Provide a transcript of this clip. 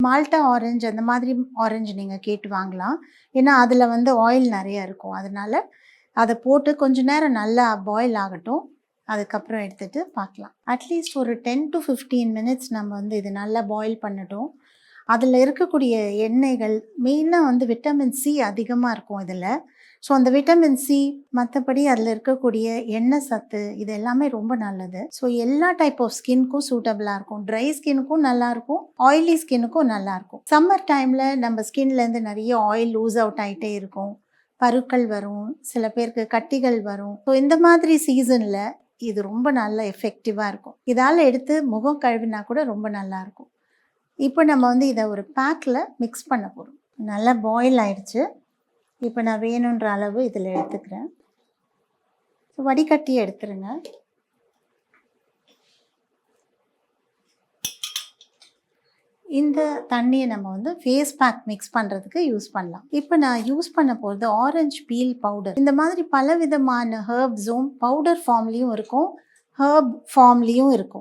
Malta orange அந்த மாதிரி orange நீங்கள் கேட்டு வாங்கலாம். ஏன்னா அதில் வந்து ஆயில் நிறையா இருக்கும். அதனால அதை போட்டு கொஞ்ச நேரம் நல்லா பாயில் ஆகட்டும். அதுக்கப்புறம் எடுத்துகிட்டு பார்க்கலாம். அட்லீஸ்ட் ஒரு 10 to 15 மினிட்ஸ் நம்ம வந்து இது நல்லா பாயில் பண்ணட்டும். அதில் இருக்கக்கூடிய எண்ணெய்கள் மெயினாக வந்து விட்டமின் சி அதிகமாக இருக்கும் இதில். ஸோ அந்த விட்டமின் சி மற்றபடி அதில் இருக்கக்கூடிய எண்ணெய் சத்து இது எல்லாமே ரொம்ப நல்லது. ஸோ எல்லா டைப் ஆஃப் ஸ்கின்க்கும் சூட்டபிளாக இருக்கும். ட்ரை ஸ்கின்னுக்கும் நல்லாயிருக்கும், ஆயிலி ஸ்கின்னுக்கும் நல்லாயிருக்கும். சம்மர் டைமில் நம்ம ஸ்கின்லேருந்து நிறைய ஆயில் லூஸ் அவுட் ஆகிட்டே இருக்கும், பருக்கள் வரும், சில பேருக்கு கட்டிகள் வரும். ஸோ இந்த மாதிரி சீசனில் இது ரொம்ப நல்ல எஃபெக்டிவாக இருக்கும். இதால் எடுத்து முகம் கழுவினா கூட ரொம்ப நல்லாயிருக்கும். இப்போ நம்ம வந்து இதை ஒரு பேக்கில் மிக்ஸ் பண்ண போகிறோம். நல்லா பாயில் ஆயிடுச்சு. இப்போ நான் வேணுன்ற அளவு இதில் எடுத்துக்கிறேன். வடிகட்டி எடுத்துருங்க. இந்த தண்ணியை நம்ம வந்து ஃபேஸ் பேக் மிக்ஸ் பண்ணுறதுக்கு யூஸ் பண்ணலாம். இப்போ நான் யூஸ் பண்ண போகிறது ஆரஞ்சு பீல் பவுடர். இந்த மாதிரி பல விதமான ஹெர்ப்ஸும் பவுடர் ஃபார்ம்லேயும் இருக்கும், ஹெர்ப் ஃபார்ம்லேயும் இருக்கும்.